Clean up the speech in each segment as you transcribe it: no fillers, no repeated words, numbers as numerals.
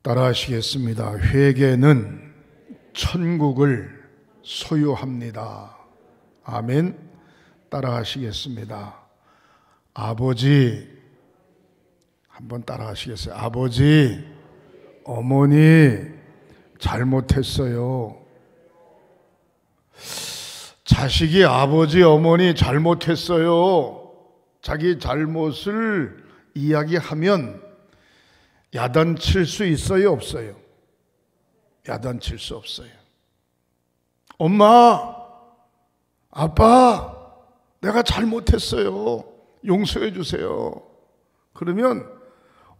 따라하시겠습니다. 회개는 천국을 소유합니다. 아멘. 따라하시겠습니다. 아버지, 한번 따라하시겠어요? 아버지, 어머니 잘못했어요. 자식이 아버지, 어머니 잘못했어요. 자기 잘못을 이야기하면 야단칠 수 있어요, 없어요? 야단칠 수 없어요. 엄마, 아빠, 내가 잘못했어요. 용서해 주세요. 그러면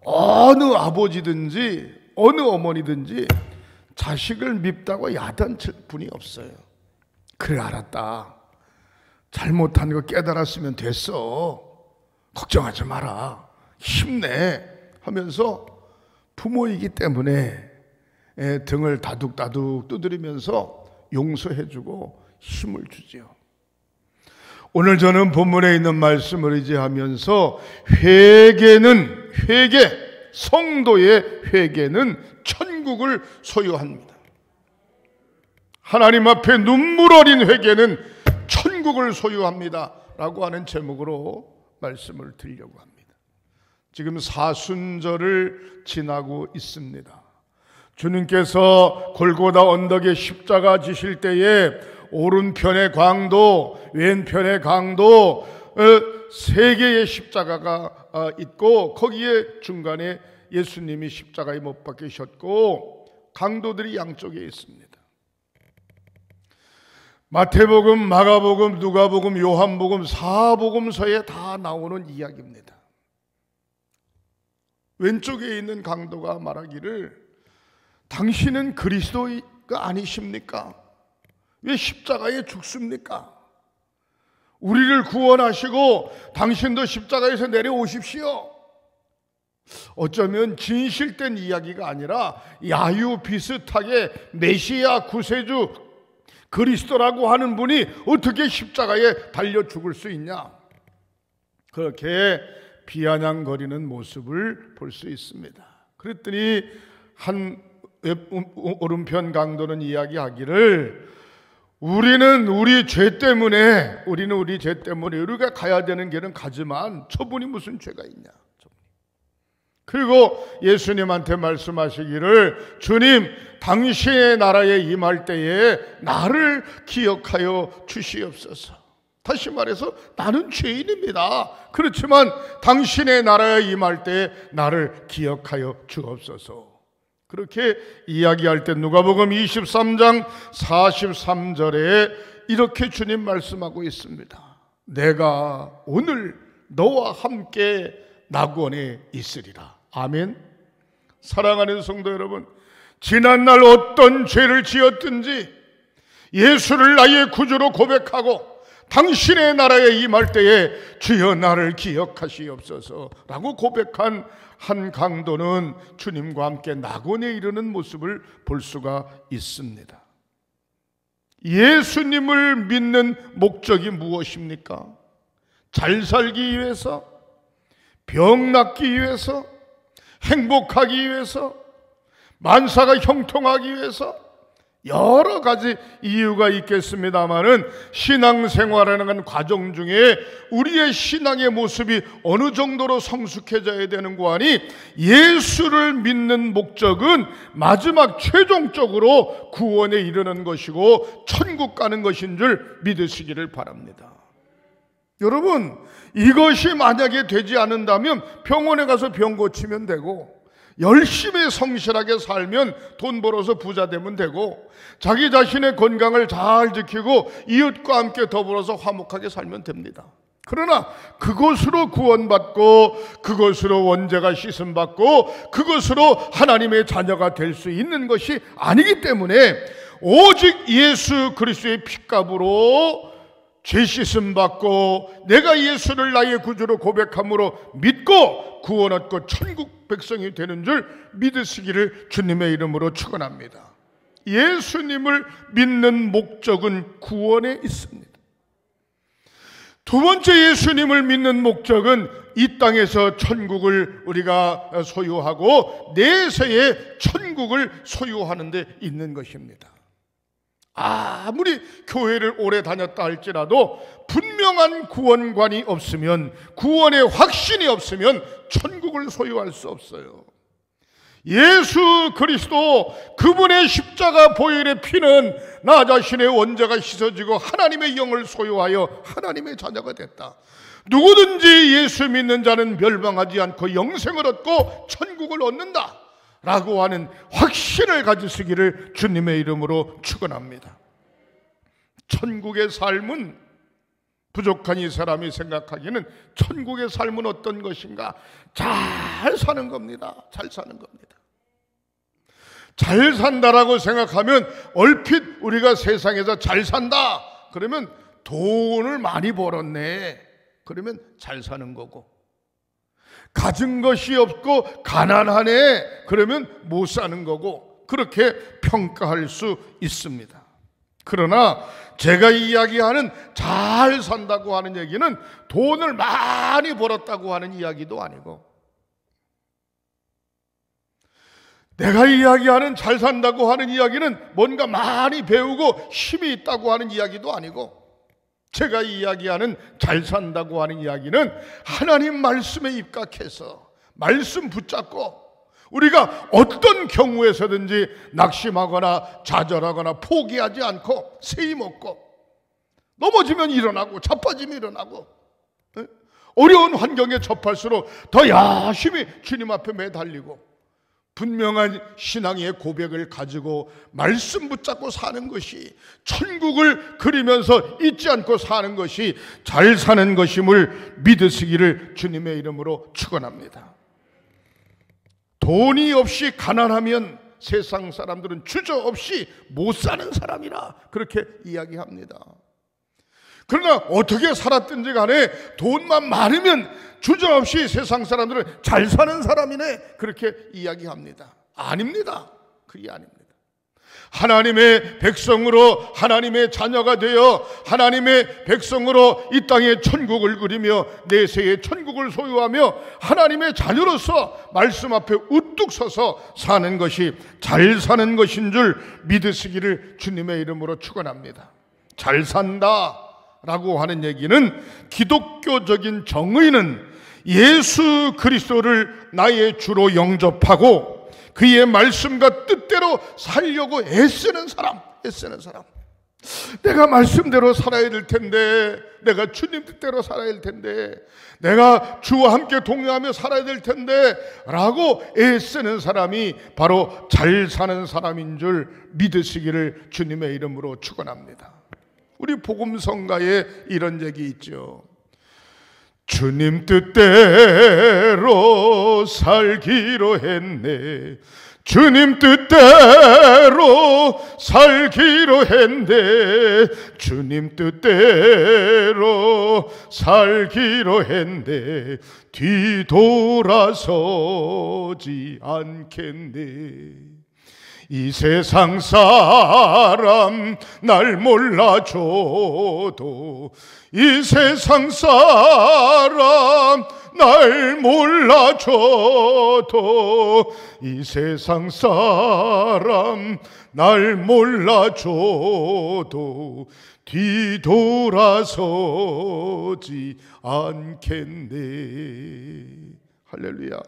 어느 아버지든지 어느 어머니든지 자식을 밉다고 야단칠 분이 없어요. 그래, 알았다. 잘못한 거 깨달았으면 됐어. 걱정하지 마라. 힘내. 하면서 부모이기 때문에 등을 다둑다둑 두드리면서 용서해주고 힘을 주지요. 오늘 저는 본문에 있는 말씀을 의지하면서 성도의 회개는 천국을 소유합니다. 하나님 앞에 눈물 어린 회개는 천국을 소유합니다 라고 하는 제목으로 말씀을 드리려고 합니다. 지금 사순절을 지나고 있습니다. 주님께서 골고다 언덕에 십자가 지실 때에 오른편의 강도, 왼편의 강도 세 개의 십자가가 있고 거기에 중간에 예수님이 십자가에 못 박히셨고 강도들이 양쪽에 있습니다. 마태복음, 마가복음, 누가복음, 요한복음, 사복음서에 다 나오는 이야기입니다. 왼쪽에 있는 강도가 말하기를 당신은 그리스도가 아니십니까? 왜 십자가에 죽습니까? 우리를 구원하시고 당신도 십자가에서 내려오십시오. 어쩌면 진실된 이야기가 아니라 야유 비슷하게 메시아 구세주 그리스도라고 하는 분이 어떻게 십자가에 달려 죽을 수 있냐, 그렇게 비아냥거리는 모습을 볼 수 있습니다. 그랬더니 한 오른편 강도는 이야기하기를 우리는 우리 죄 때문에 우리가 가야 되는 길은 가지만 저분이 무슨 죄가 있냐. 그리고 예수님한테 말씀하시기를 주님, 당신의 나라에 임할 때에 나를 기억하여 주시옵소서. 다시 말해서 나는 죄인입니다. 그렇지만 당신의 나라에 임할 때 나를 기억하여 주옵소서. 그렇게 이야기할 때 누가복음 23장 43절에 이렇게 주님 말씀하고 있습니다. 내가 오늘 너와 함께 낙원에 있으리라. 아멘. 사랑하는 성도 여러분, 지난날 어떤 죄를 지었든지 예수를 나의 구주로 고백하고 당신의 나라에 임할 때에 주여 나를 기억하시옵소서 라고 고백한 한 강도는 주님과 함께 낙원에 이르는 모습을 볼 수가 있습니다. 예수님을 믿는 목적이 무엇입니까? 잘 살기 위해서, 병 낫기 위해서, 행복하기 위해서, 만사가 형통하기 위해서 여러 가지 이유가 있겠습니다만은 신앙생활하는 과정 중에 우리의 신앙의 모습이 어느 정도로 성숙해져야 되는 거 아니, 예수를 믿는 목적은 마지막 최종적으로 구원에 이르는 것이고 천국 가는 것인 줄 믿으시기를 바랍니다. 여러분, 이것이 만약에 되지 않는다면 병원에 가서 병 고치면 되고, 열심히 성실하게 살면 돈 벌어서 부자 되면 되고, 자기 자신의 건강을 잘 지키고 이웃과 함께 더불어서 화목하게 살면 됩니다. 그러나 그것으로 구원받고 그것으로 원죄가 씻음받고 그것으로 하나님의 자녀가 될 수 있는 것이 아니기 때문에 오직 예수 그리스도의 핏값으로 죄 씻음 받고 내가 예수를 나의 구주로 고백함으로 믿고 구원 얻고 천국 백성이 되는 줄 믿으시기를 주님의 이름으로 축원합니다. 예수님을 믿는 목적은 구원에 있습니다. 두 번째 예수님을 믿는 목적은 이 땅에서 천국을 우리가 소유하고 내세의 천국을 소유하는 데 있는 것입니다. 아무리 교회를 오래 다녔다 할지라도 분명한 구원관이 없으면, 구원의 확신이 없으면 천국을 소유할 수 없어요. 예수 그리스도 그분의 십자가 보혈의 피는 나 자신의 원죄가 씻어지고 하나님의 영을 소유하여 하나님의 자녀가 됐다. 누구든지 예수 믿는 자는 멸망하지 않고 영생을 얻고 천국을 얻는다 라고 하는 확신을 가지시기를 주님의 이름으로 축원합니다. 천국의 삶은, 부족한 이 사람이 생각하기에는 천국의 삶은 어떤 것인가? 잘 사는 겁니다. 잘 사는 겁니다. 잘 산다라고 생각하면 얼핏 우리가 세상에서 잘 산다 그러면 돈을 많이 벌었네, 그러면 잘 사는 거고, 가진 것이 없고 가난하네 그러면 못 사는 거고, 그렇게 평가할 수 있습니다. 그러나 제가 이야기하는 잘 산다고 하는 얘기는 돈을 많이 벌었다고 하는 이야기도 아니고, 내가 이야기하는 잘 산다고 하는 이야기는 뭔가 많이 배우고 힘이 있다고 하는 이야기도 아니고, 제가 이야기하는 잘 산다고 하는 이야기는 하나님 말씀에 입각해서 말씀 붙잡고 우리가 어떤 경우에서든지 낙심하거나 좌절하거나 포기하지 않고 세임 없고, 넘어지면 일어나고 자빠지면 일어나고, 어려운 환경에 접할수록 더 열심히 주님 앞에 매달리고 분명한 신앙의 고백을 가지고 말씀 붙잡고 사는 것이, 천국을 그리면서 잊지 않고 사는 것이 잘 사는 것임을 믿으시기를 주님의 이름으로 축원합니다. 돈이 없이 가난하면 세상 사람들은 주저없이 못 사는 사람이라 그렇게 이야기합니다. 그러나 어떻게 살았든지 간에 돈만 많으면 주저없이 세상 사람들은 잘 사는 사람이네 그렇게 이야기합니다. 아닙니다. 그게 아닙니다. 하나님의 백성으로, 하나님의 자녀가 되어 하나님의 백성으로 이 땅에 천국을 그리며 내세의 천국을 소유하며 하나님의 자녀로서 말씀 앞에 우뚝 서서 사는 것이 잘 사는 것인 줄 믿으시기를 주님의 이름으로 축원합니다. 잘 산다 라고 하는 얘기는, 기독교적인 정의는 예수 그리스도를 나의 주로 영접하고 그의 말씀과 뜻대로 살려고 애쓰는 사람. 내가 말씀대로 살아야 될 텐데, 내가 주님 뜻대로 살아야 될 텐데, 내가 주와 함께 동행하며 살아야 될 텐데 라고 애쓰는 사람이 바로 잘 사는 사람인 줄 믿으시기를 주님의 이름으로 축원합니다. 우리 복음성가에 이런 얘기 있죠. 주님 뜻대로 살기로 했네, 주님 뜻대로 살기로 했네, 주님 뜻대로 살기로 했네, 뒤돌아서지 않겠네. 이 세상 사람 날 몰라줘도, 이 세상 사람 날 몰라줘도, 이 세상 사람 날 몰라줘도 뒤돌아서지 않겠네. 할렐루야.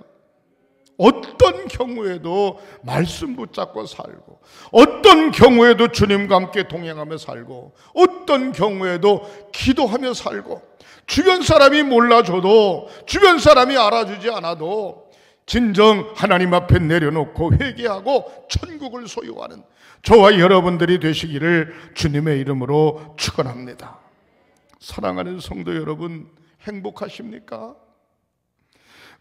어떤 경우에도 말씀 붙잡고 살고, 어떤 경우에도 주님과 함께 동행하며 살고, 어떤 경우에도 기도하며 살고, 주변 사람이 몰라줘도, 주변 사람이 알아주지 않아도 진정 하나님 앞에 내려놓고 회개하고 천국을 소유하는 저와 여러분들이 되시기를 주님의 이름으로 축원합니다. 사랑하는 성도 여러분, 행복하십니까?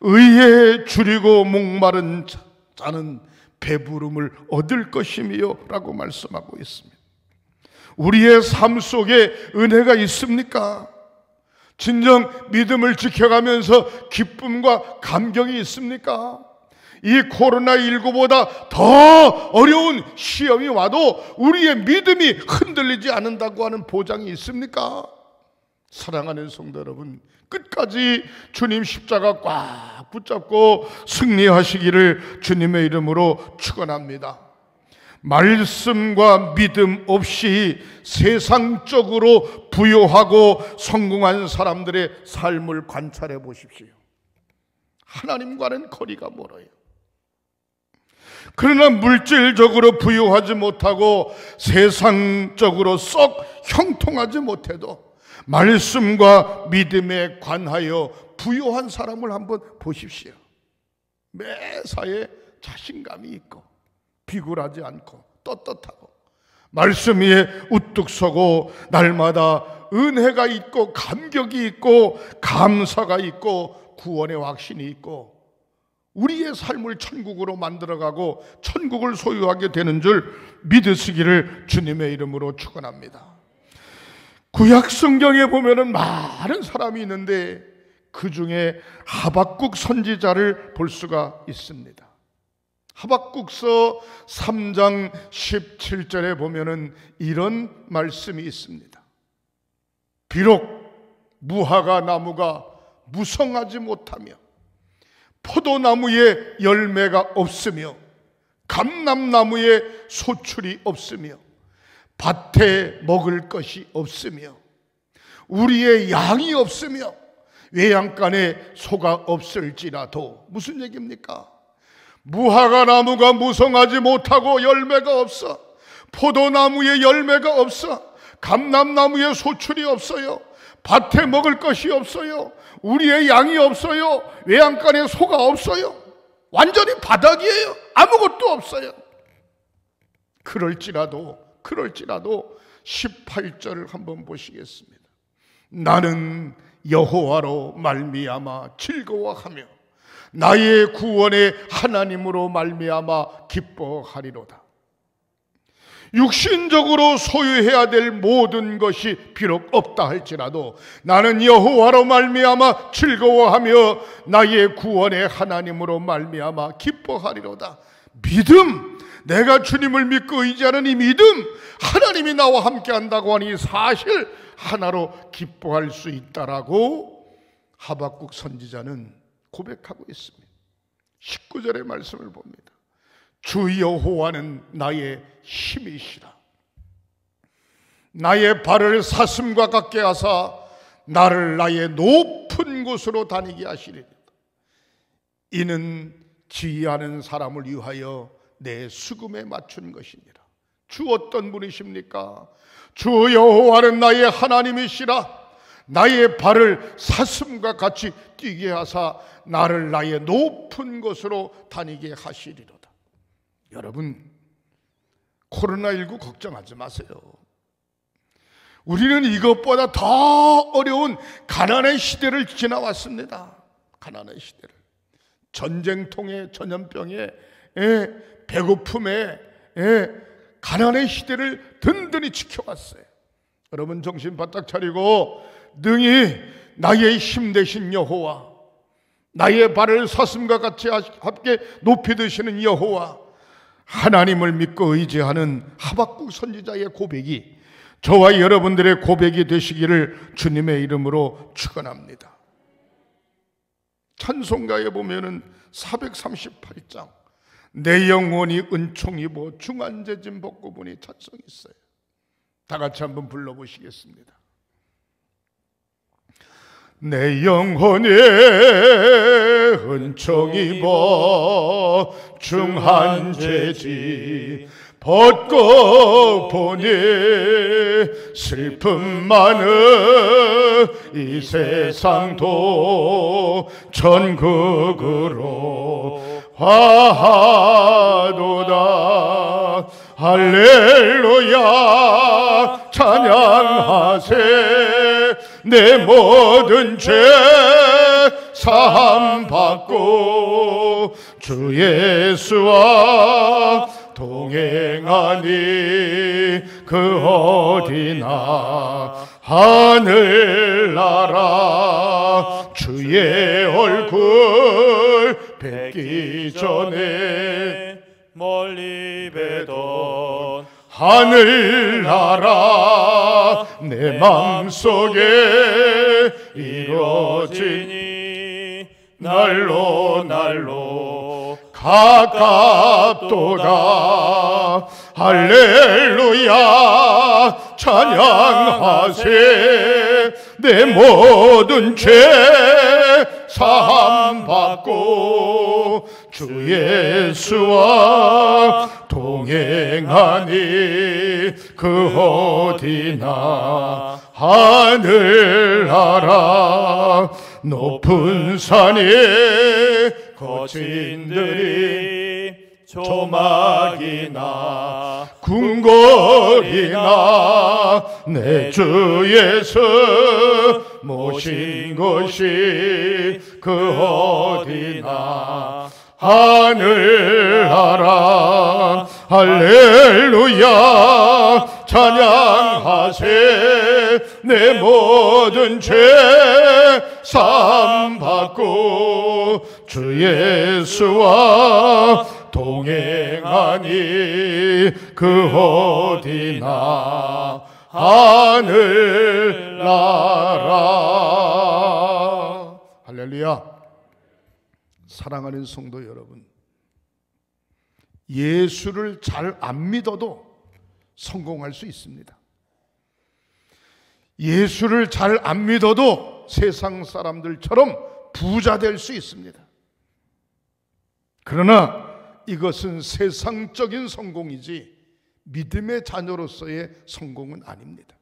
의에 줄이고 목마른 자는 배부름을 얻을 것이며 라고 말씀하고 있습니다. 우리의 삶 속에 은혜가 있습니까? 진정 믿음을 지켜가면서 기쁨과 감격이 있습니까? 이 코로나19보다 더 어려운 시험이 와도 우리의 믿음이 흔들리지 않는다고 하는 보장이 있습니까? 사랑하는 성도 여러분, 끝까지 주님 십자가 꽉 붙잡고 승리하시기를 주님의 이름으로 축원합니다. 말씀과 믿음 없이 세상적으로 부유하고 성공한 사람들의 삶을 관찰해 보십시오. 하나님과는 거리가 멀어요. 그러나 물질적으로 부유하지 못하고 세상적으로 썩 형통하지 못해도 말씀과 믿음에 관하여 부유한 사람을 한번 보십시오. 매사에 자신감이 있고 비굴하지 않고 떳떳하고 말씀 위에 우뚝 서고 날마다 은혜가 있고 감격이 있고 감사가 있고 구원의 확신이 있고 우리의 삶을 천국으로 만들어가고 천국을 소유하게 되는 줄 믿으시기를 주님의 이름으로 축원합니다. 구약 성경에 보면은 많은 사람이 있는데 그 중에 하박국 선지자를 볼 수가 있습니다. 하박국서 3장 17절에 보면은 이런 말씀이 있습니다. 비록 무화과 나무가 무성하지 못하며 포도나무에 열매가 없으며 감람나무에 소출이 없으며 밭에 먹을 것이 없으며 우리의 양이 없으며 외양간에 소가 없을지라도, 무슨 얘기입니까? 무화과 나무가 무성하지 못하고 열매가 없어, 포도나무에 열매가 없어, 감람나무에 소출이 없어요, 밭에 먹을 것이 없어요, 우리의 양이 없어요, 외양간에 소가 없어요, 완전히 바닥이에요. 아무것도 없어요. 그럴지라도 18절을 한번 보시겠습니다. 나는 여호와로 말미암아 즐거워하며 나의 구원의 하나님으로 말미암아 기뻐하리로다. 육신적으로 소유해야 될 모든 것이 비록 없다 할지라도 나는 여호와로 말미암아 즐거워하며 나의 구원의 하나님으로 말미암아 기뻐하리로다. 믿음, 내가 주님을 믿고 의지하는 이 믿음, 하나님이 나와 함께 한다고 하니 사실 하나로 기뻐할 수 있다라고 하박국 선지자는 고백하고 있습니다. 19절의 말씀을 봅니다. 주 여호와는 나의 힘이시라. 나의 발을 사슴과 같게 하사 나를 나의 높은 곳으로 다니게 하시리라. 이는 지혜하는 사람을 위하여 내 수금에 맞춘 것이니라. 주 어떤 분이십니까? 주 여호와는 나의 하나님이시라. 나의 발을 사슴과 같이 뛰게 하사 나를 나의 높은 곳으로 다니게 하시리로다. 여러분, 코로나19 걱정하지 마세요. 우리는 이것보다 더 어려운 가난의 시대를 지나왔습니다. 가난의 시대를. 전쟁통에, 전염병에, 배고픔에, 가난의 시대를 든든히 지켜왔어요. 여러분 정신 바짝 차리고 능히 나의 힘 되신 여호와, 나의 발을 사슴과 같이 함께 높이 드시는 여호와, 하나님을 믿고 의지하는 하박국 선지자의 고백이 저와 여러분들의 고백이 되시기를 주님의 이름으로 축원합니다. 찬송가에 보면은 438장 내 영혼이 은총 입어 중한제진 벗고 보니 찬송이 있어요. 다 같이 한번 불러보시겠습니다. 내 영혼이 은총 입어 중한제진 벗고 보니 슬픔 많은 이 세상도 천국으로 화하도다. 할렐루야 찬양하세. 내 모든 죄 사함 받고 주 예수와 동행하니 그 어디나 하늘나라 주의 얼굴 뵙기 전에 멀리 뵈던 하늘나라 내 마음속에 이루어지니 날로 날로 가깝도다. 할렐루야 찬양하세. 내 모든 죄 사함 받고 주 예수와 동행하니 그 어디나 하늘나라 높은 산에 거친들이 조막이나 궁궐이나 내 주 예수 모신 곳이 그 어디나 하늘나라. 할렐루야 찬양하세. 내 모든 죄 사함 받고 주 예수와 동행하니 그 어디나 하늘나라. 할렐루야. 사랑하는 성도 여러분, 예수를 잘 안 믿어도 성공할 수 있습니다. 예수를 잘 안 믿어도 세상 사람들처럼 부자 될 수 있습니다. 그러나 이것은 세상적인 성공이지 믿음의 자녀로서의 성공은 아닙니다.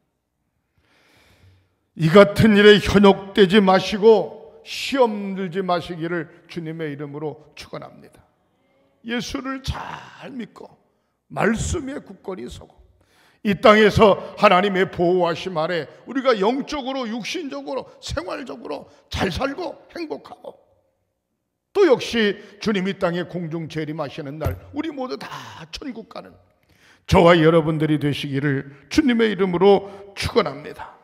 이 같은 일에 현혹되지 마시고 시험 들지 마시기를 주님의 이름으로 축원합니다. 예수를 잘 믿고 말씀에 굳건히 서고 이 땅에서 하나님의 보호하심 아래 우리가 영적으로 육신적으로 생활적으로 잘 살고 행복하고 또 역시 주님 이 땅에 공중 재림하시는 날 우리 모두 다 천국 가는 저와 여러분들이 되시기를 주님의 이름으로 축원합니다.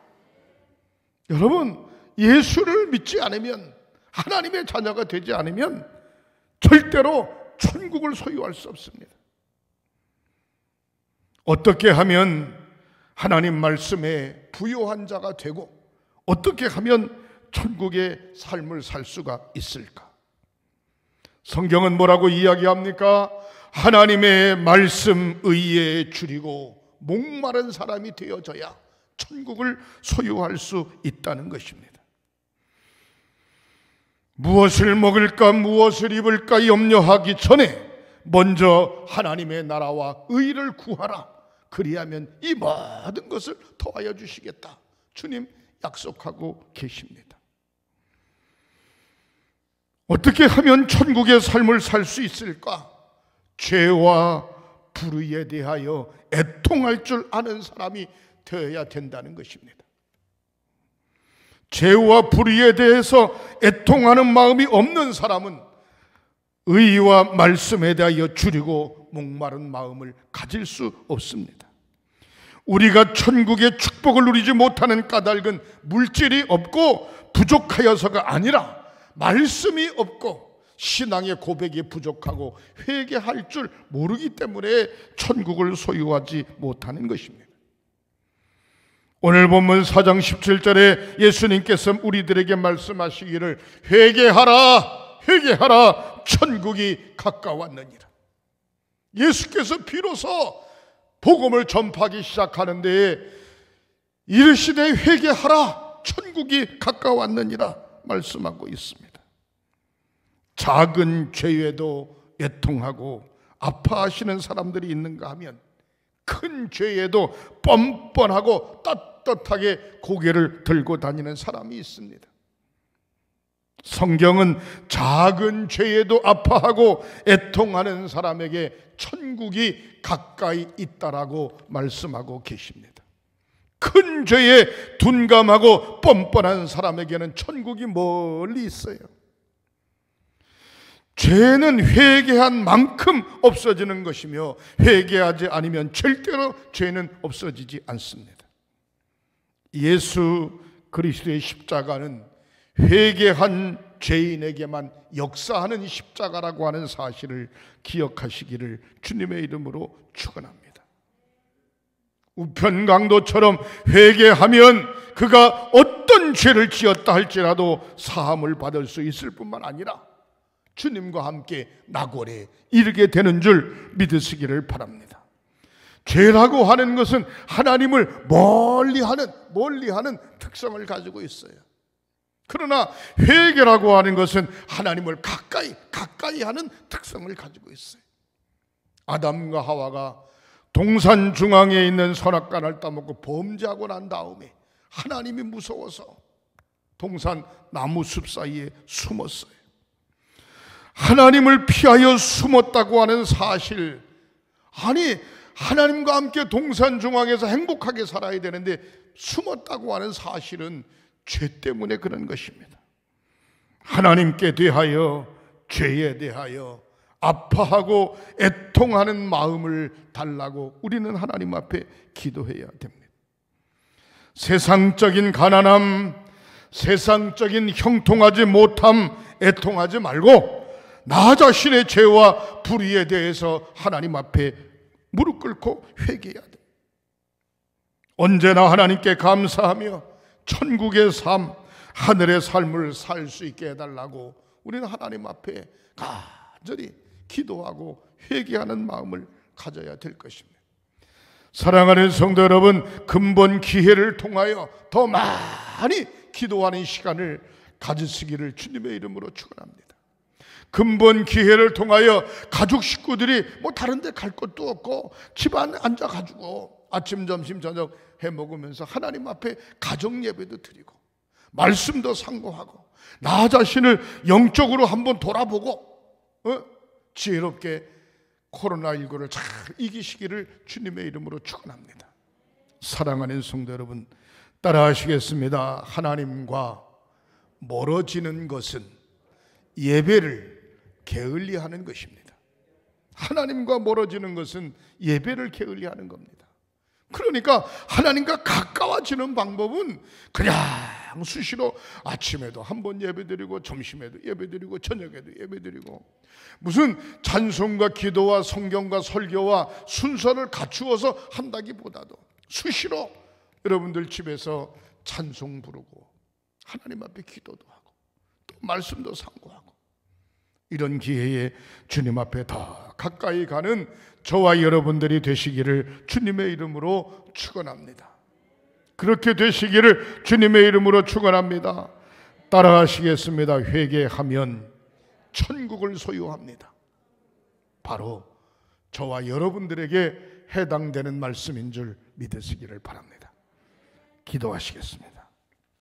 여러분, 예수를 믿지 않으면, 하나님의 자녀가 되지 않으면 절대로 천국을 소유할 수 없습니다. 어떻게 하면 하나님 말씀에 부요한 자가 되고 어떻게 하면 천국의 삶을 살 수가 있을까? 성경은 뭐라고 이야기합니까? 하나님의 말씀 의에 줄이고 목마른 사람이 되어져야 천국을 소유할 수 있다는 것입니다. 무엇을 먹을까 무엇을 입을까 염려하기 전에 먼저 하나님의 나라와 의를 구하라. 그리하면 이 모든 것을 더하여 주시겠다. 주님 약속하고 계십니다. 어떻게 하면 천국의 삶을 살 수 있을까? 죄와 불의에 대하여 애통할 줄 아는 사람이 되어야 된다는 것입니다. 죄와 불의에 대해서 애통하는 마음이 없는 사람은 의와 말씀에 대하여 줄이고 목마른 마음을 가질 수 없습니다. 우리가 천국의 축복을 누리지 못하는 까닭은 물질이 없고 부족하여서가 아니라 말씀이 없고 신앙의 고백이 부족하고 회개할 줄 모르기 때문에 천국을 소유하지 못하는 것입니다. 오늘 본문 4장 17절에 예수님께서 우리들에게 말씀하시기를 회개하라 회개하라 천국이 가까웠느니라. 예수께서 비로소 복음을 전파하기 시작하는데 이르시되 회개하라 천국이 가까웠느니라 말씀하고 있습니다. 작은 죄에도 애통하고 아파하시는 사람들이 있는가 하면 큰 죄에도 뻔뻔하고 떳떳하게 고개를 들고 다니는 사람이 있습니다. 성경은 작은 죄에도 아파하고 애통하는 사람에게 천국이 가까이 있다라고 말씀하고 계십니다. 큰 죄에 둔감하고 뻔뻔한 사람에게는 천국이 멀리 있어요. 죄는 회개한 만큼 없어지는 것이며 회개하지 않으면 절대로 죄는 없어지지 않습니다. 예수 그리스도의 십자가는 회개한 죄인에게만 역사하는 십자가라고 하는 사실을 기억하시기를 주님의 이름으로 축원합니다. 우편강도처럼 회개하면 그가 어떤 죄를 지었다 할지라도 사함을 받을 수 있을 뿐만 아니라 주님과 함께 낙원에 이르게 되는 줄 믿으시기를 바랍니다. 죄라고 하는 것은 하나님을 멀리하는 특성을 가지고 있어요. 그러나 회개라고 하는 것은 하나님을 가까이 하는 특성을 가지고 있어요. 아담과 하와가 동산 중앙에 있는 선악과를 따먹고 범죄하고 난 다음에 하나님이 무서워서 동산 나무숲 사이에 숨었어요. 하나님을 피하여 숨었다고 하는 사실, 아니 하나님과 함께 동산 중앙에서 행복하게 살아야 되는데 숨었다고 하는 사실은 죄 때문에 그런 것입니다. 하나님께 대하여, 죄에 대하여 아파하고 애통하는 마음을 달라고 우리는 하나님 앞에 기도해야 됩니다. 세상적인 가난함, 세상적인 형통하지 못함 애통하지 말고 나 자신의 죄와 불의에 대해서 하나님 앞에 무릎 꿇고 회개해야 됩니다. 언제나 하나님께 감사하며 천국의 삶, 하늘의 삶을 살 수 있게 해달라고 우리는 하나님 앞에 간절히 기도하고 회개하는 마음을 가져야 될 것입니다. 사랑하는 성도 여러분, 근본 기회를 통하여 더 많이 기도하는 시간을 가지시기를 주님의 이름으로 축원합니다. 근본 기회를 통하여 가족 식구들이 뭐 다른 데 갈 것도 없고 집안 앉아가지고 아침 점심 저녁 해 먹으면서 하나님 앞에 가정 예배도 드리고 말씀도 상고하고 나 자신을 영적으로 한번 돌아보고 지혜롭게 코로나19를 잘 이기시기를 주님의 이름으로 축원합니다. 사랑하는 성도 여러분, 따라하시겠습니다. 하나님과 멀어지는 것은 예배를 게을리하는 것입니다. 하나님과 멀어지는 것은 예배를 게을리하는 겁니다. 그러니까 하나님과 가까워지는 방법은 그냥 수시로 아침에도 한번 예배드리고 점심에도 예배드리고 저녁에도 예배드리고 무슨 찬송과 기도와 성경과 설교와 순서를 갖추어서 한다기보다도 수시로 여러분들 집에서 찬송 부르고 하나님 앞에 기도도 하고 또 말씀도 상고하고 이런 기회에 주님 앞에 더 가까이 가는 저와 여러분들이 되시기를 주님의 이름으로 축원합니다. 그렇게 되시기를 주님의 이름으로 축원합니다. 따라하시겠습니다. 회개하면 천국을 소유합니다. 바로 저와 여러분들에게 해당되는 말씀인 줄 믿으시기를 바랍니다. 기도하시겠습니다.